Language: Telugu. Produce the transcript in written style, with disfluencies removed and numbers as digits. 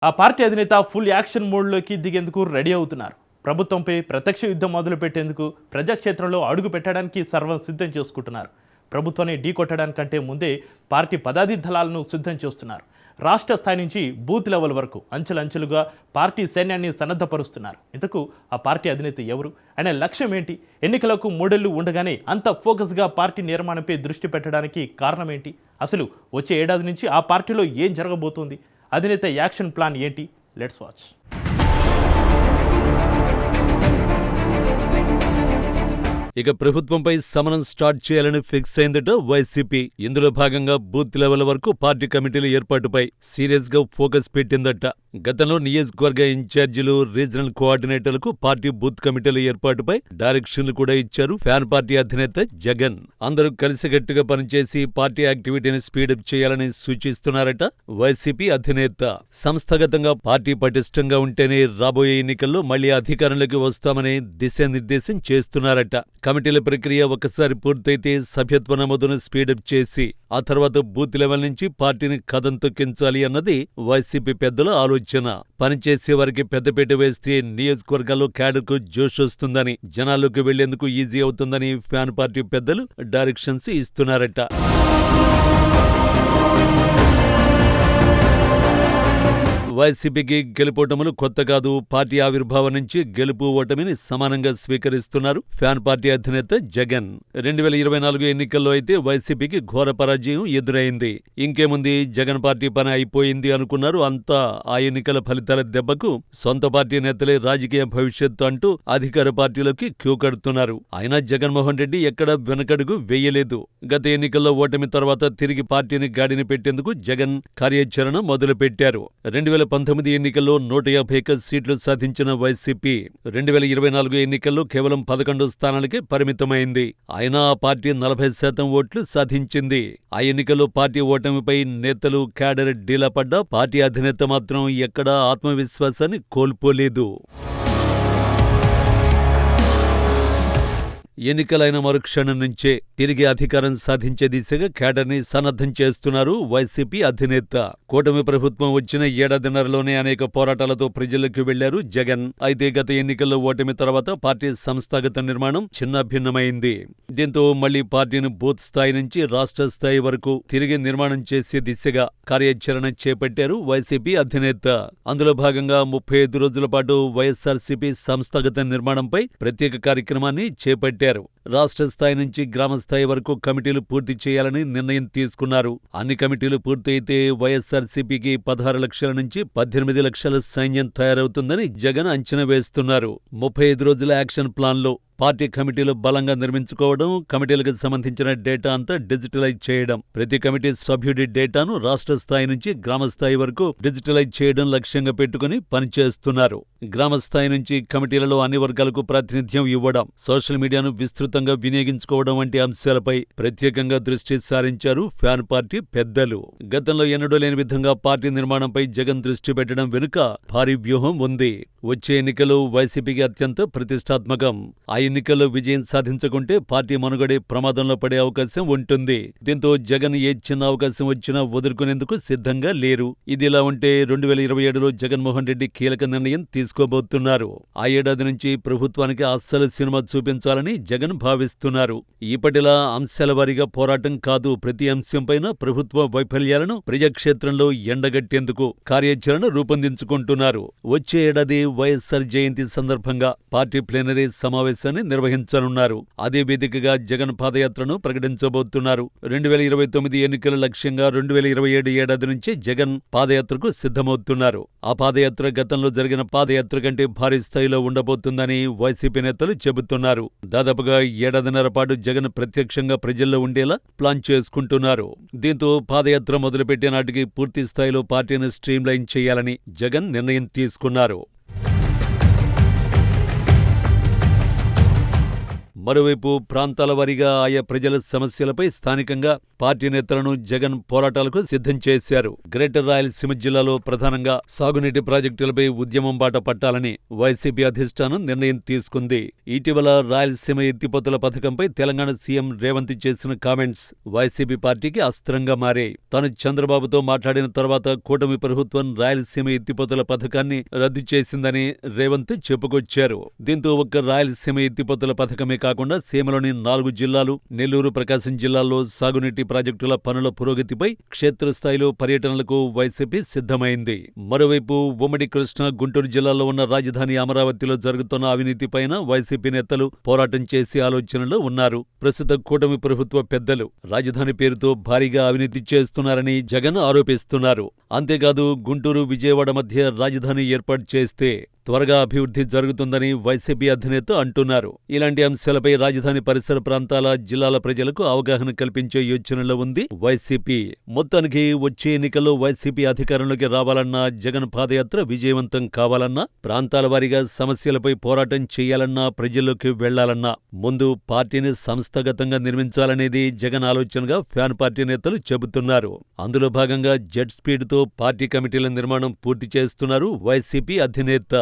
ఆ పార్టీ అధినేత ఫుల్ యాక్షన్ మోడ్లోకి దిగేందుకు రెడీ అవుతున్నారు. ప్రభుత్వంపై ప్రత్యక్ష యుద్ధం మొదలుపెట్టేందుకు ప్రజాక్షేత్రంలో అడుగు పెట్టడానికి సర్వం సిద్ధం చేసుకుంటున్నారు. ప్రభుత్వాన్ని ఢీకొట్టడానికంటే ముందే పార్టీ పదాది దళాలను సిద్ధం చేస్తున్నారు. రాష్ట్ర స్థాయి నుంచి బూత్ లెవెల్ వరకు అంచెలంచెలుగా పార్టీ సైన్యాన్ని సన్నద్ధపరుస్తున్నారు. ఇంతకు ఆ పార్టీ అధినేత ఎవరు, అనే లక్ష్యం ఏంటి, ఎన్నికలకు 3 ఏళ్లు ఉండగానే అంత ఫోకస్గా పార్టీ నిర్మాణంపై దృష్టి పెట్టడానికి కారణం ఏంటి, అసలు వచ్చే ఏడాది నుంచి ఆ పార్టీలో ఏం జరగబోతోంది, అధినేత యాక్షన్ ప్లాన్ ఏంటి, లెట్స్ వాచ్. ఇక ప్రభుత్వంపై సమరం స్టార్ట్ చేయాలని ఫిక్స్ అయిందట వైసీపీ. ఇందులో భాగంగా బూత్ లెవెల్ వరకు పార్టీ కమిటీల ఏర్పాటుపై సీరియస్ గా ఫోకస్ పెట్టిందట. గతంలో నియోజకవర్గ ఇన్ఛార్జీలు, రీజనల్ కోఆర్డినేటర్లకు పార్టీ బూత్ కమిటీల ఏర్పాటుపై డైరెక్షన్లు కూడా ఇచ్చారు ఫ్యాన్ పార్టీ అధినేత జగన్. అందరూ కలిసికట్టుగా పనిచేసి పార్టీ యాక్టివిటీని స్పీడప్ చేయాలని సూచిస్తున్నారట వైసీపీ అధినేత. సంస్థాగతంగా పార్టీ పటిష్టంగా ఉంటేనే రాబోయే ఎన్నికల్లో మళ్లీ అధికారంలోకి వస్తామని దిశానిర్దేశం చేస్తున్నారట. కమిటీల ప్రక్రియ ఒకసారి పూర్తయితే సభ్యత్వ నమోదును స్పీడప్ చేసి ఆ తర్వాత బూత్ లెవెల్ నుంచి పార్టీని కదం తొక్కించాలి అన్నది వైసీపీ పెద్దల ఆలోచన. పనిచేసే వారికి పెద్దపీట వేస్తే నియోజకవర్గాల్లో క్యాడర్కు జోష్ వస్తుందని, జనాల్లోకి వెళ్లేందుకు ఈజీ అవుతుందని ఫ్యాన్ పార్టీ పెద్దలు డైరెక్షన్స్ ఇస్తున్నారట. వైసీపీకి గెలుపోటములు కొత్త కాదు. పార్టీ ఆవిర్భావం నుంచి గెలుపు ఓటమిని సమానంగా స్వీకరిస్తున్నారు ఫ్యాన్ పార్టీ అధినేత జగన్. 2024 ఎన్నికల్లో అయితే వైసీపీకి ఘోర పరాజయం ఎదురైంది. ఇంకేముంది, జగన్ పార్టీ పని అయిపోయింది అనుకున్నారు. అంతా ఆ ఎన్నికల ఫలితాల దెబ్బకు సొంత పార్టీ నేతలే రాజకీయ భవిష్యత్తు అంటూ అధికార పార్టీలోకి క్యూ కడుతున్నారు. అయినా జగన్మోహన్ రెడ్డి ఎక్కడా వెనకడుగు వేయలేదు. గత ఎన్నికల్లో ఓటమి తర్వాత తిరిగి పార్టీని గాడిని పెట్టేందుకు జగన్ కార్యాచరణ మొదలుపెట్టారు. 2019 ఎన్నికల్లో 150 సీట్లు సాధించిన వైసీపీ 2024 ఎన్నికల్లో కేవలం 11 స్థానాలకే పరిమితమైంది. అయినా ఆ పార్టీ 40% ఓట్లు సాధించింది. ఆ ఎన్నికల్లో పార్టీ ఓటమిపై నేతలు, క్యాడర్ డీలా పడ్డా పార్టీ అధినేత మాత్రం ఎక్కడా ఆత్మవిశ్వాసాన్ని కోల్పోలేదు. ఎన్నికలైన మరుక్షణం నుంచే తిరిగి అధికారం సాధించే దిశగా క్యాడర్ని సన్నద్ధం చేస్తున్నారు వైసీపీ అధినేత. కూటమి ప్రభుత్వం వచ్చిన ఏడాదిన్నరలోనే అనేక పోరాటాలతో ప్రజల్లోకి వెళ్లారు జగన్. అయితే గత ఎన్నికల్లో ఓటమి తర్వాత పార్టీ సంస్థాగత నిర్మాణం చిన్నాభిన్నమైంది. దీంతో మళ్లీ పార్టీని బూత్ స్థాయి నుంచి రాష్ట్ర స్థాయి వరకు తిరిగి నిర్మాణం చేసే దిశగా కార్యాచరణ చేపట్టారు వైసీపీ అధినేత. అందులో భాగంగా 35 రోజుల పాటు వైఎస్ఆర్సీపీ సంస్థాగత నిర్మాణంపై ప్రత్యేక కార్యక్రమాన్ని చేపట్టారు. రాష్ట్ర స్థాయి నుంచి గ్రామ స్థాయి వరకు కమిటీలు పూర్తి చేయాలని నిర్ణయం తీసుకున్నారు. అన్ని కమిటీలు పూర్తయితే వైఎస్ఆర్సీపీకి 16 లక్షల నుంచి 18 లక్షల సైన్యం తయారవుతుందని జగన్ అంచనా వేస్తున్నారు. 35 రోజుల యాక్షన్ ప్లాన్లో పార్టీ కమిటీలు బలంగా నిర్మించుకోవడం, కమిటీలకు సంబంధించిన డేటా అంతా డిజిటలైజ్ చేయడం, ప్రతి కమిటీ సభ్యుడి డేటాను రాష్ట్ర స్థాయి నుంచి గ్రామ స్థాయి వరకు డిజిటలైజ్ చేయడం లక్ష్యంగా పెట్టుకుని పనిచేస్తున్నారు. గ్రామ స్థాయి నుంచి కమిటీలలో అన్ని వర్గాలకు ప్రాతినిధ్యం ఇవ్వడం, సోషల్ మీడియాను విస్తృతంగా వినియోగించుకోవడం వంటి అంశాలపై ప్రత్యేకంగా దృష్టి సారించారు ఫ్యాన్ పార్టీ పెద్దలు. గతంలో ఎన్నడూ లేని విధంగా పార్టీ నిర్మాణంపై జగన్ దృష్టి పెట్టడం వెనుక భారీ వ్యూహం ఉంది. వచ్చే ఎన్నికలు వైసీపీకి అత్యంత ప్రతిష్టాత్మకం. ఆ ఎన్నికల్లో విజయం సాధించకుంటే పార్టీ మనుగడే ప్రమాదంలో పడే అవకాశం ఉంటుంది. దీంతో జగన్ ఏ చిన్న అవకాశం వచ్చినా వదులుకునేందుకు సిద్ధంగా లేరు. ఇదిలా ఉంటే 2027లో జగన్మోహన్ రెడ్డి కీలక నిర్ణయం తీసుకోబోతున్నారు. ఆ ఏడాది నుంచి ప్రభుత్వానికి అస్సలు సినిమా చూపించాలని జగన్ భావిస్తున్నారు. ఇప్పటిలా అంశాల వారీగా పోరాటం కాదు, ప్రతి అంశంపైన ప్రభుత్వ వైఫల్యాలను ప్రజాక్షేత్రంలో ఎండగట్టేందుకు కార్యాచరణ రూపొందించుకుంటున్నారు. వచ్చే ఏడాది వైఎస్ఆర్ జయంతి సందర్భంగా పార్టీ ప్లీనరీ సమావేశాన్ని నిర్వహించనున్నారు. అదే వేదికగా జగన్ పాదయాత్రను ప్రకటించబోతున్నారు. 2029 ఎన్నికల లక్ష్యంగా 2027 ఏడాది నుంచి జగన్ పాదయాత్రకు సిద్ధమవుతున్నారు. ఆ పాదయాత్ర గతంలో జరిగిన పాదయాత్ర కంటే భారీ స్థాయిలో ఉండబోతుందని వైసీపీ నేతలు చెబుతున్నారు. దాదాపుగా ఏడాదిన్నర పాటు జగన్ ప్రత్యక్షంగా ప్రజల్లో ఉండేలా ప్లాన్ చేసుకుంటున్నారు. దీంతో పాదయాత్ర మొదలుపెట్టే నాటికి పూర్తి స్థాయిలో పార్టీని స్ట్రీమ్లైన్ చేయాలని జగన్ నిర్ణయం తీసుకున్నారు. మరోవైపు ప్రాంతాల వారీగా ఆయా ప్రజల సమస్యలపై స్థానికంగా పార్టీ నేతలను జగన్ పోరాటాలకు సిద్ధం చేశారు. గ్రేటర్ రాయలసీమ జిల్లాలో ప్రధానంగా సాగునీటి ప్రాజెక్టులపై ఉద్యమం బాట పట్టాలని వైసీపీ అధిష్టానం నిర్ణయం తీసుకుంది. ఇటీవల రాయలసీమ ఎత్తిపోతల పథకంపై తెలంగాణ సీఎం రేవంత్ చేసిన కామెంట్స్ వైసీపీ పార్టీకి అస్త్రంగా మారాయి. తాను చంద్రబాబుతో మాట్లాడిన తర్వాత కూటమి ప్రభుత్వం రాయలసీమ ఎత్తిపోతల పథకాన్ని రద్దు చేసిందని రేవంత్ చెప్పుకొచ్చారు. దీంతో ఒక్క రాయలసీమ ఎత్తిపోతల పథకమే కాకుండా సీమలోని 4 జిల్లాలు, నెల్లూరు, ప్రకాశం జిల్లాల్లో సాగునీటి ప్రాజెక్టుల పనుల పురోగతిపై క్షేత్రస్థాయిలో పర్యటనలకు వైసీపీ సిద్ధమైంది. మరోవైపు ఉమ్మడి కృష్ణా, గుంటూరు జిల్లాల్లో ఉన్న రాజధాని అమరావతిలో జరుగుతున్న అవినీతిపైన వైసీపీ నేతలు పోరాటం చేసే ఆలోచనలో ఉన్నారు. ప్రస్తుత కూటమి ప్రభుత్వ పెద్దలు రాజధాని పేరుతో భారీగా అవినీతి చేస్తున్నారని జగన్ ఆరోపిస్తున్నారు. అంతేకాదు గుంటూరు, విజయవాడ మధ్య రాజధాని ఏర్పాటు చేస్తే త్వరగా అభివృద్ధి జరుగుతుందని వైసీపీ అధినేత అంటున్నారు. ఇలాంటి అంశాలపై రాజధాని పరిసర ప్రాంతాల, జిల్లాల ప్రజలకు అవగాహన కల్పించే యోచనలో ఉంది వైసీపీ. మొత్తానికి వచ్చే ఎన్నికల్లో వైసీపీ అధికారంలోకి రావాలన్నా, జగన్ పాదయాత్ర విజయవంతం కావాలన్నా, ప్రాంతాల వారీగా సమస్యలపై పోరాటం చేయాలన్నా, ప్రజల్లోకి వెళ్లాలన్నా ముందు పార్టీని సంస్థాగతంగా నిర్మించాలనేది జగన్ ఆలోచనగా ఫ్యాన్ పార్టీ నేతలు చెబుతున్నారు. అందులో భాగంగా జెట్ స్పీడ్తో పార్టీ కమిటీల నిర్మాణం పూర్తి చేస్తున్నారు వైసీపీ అధినేత.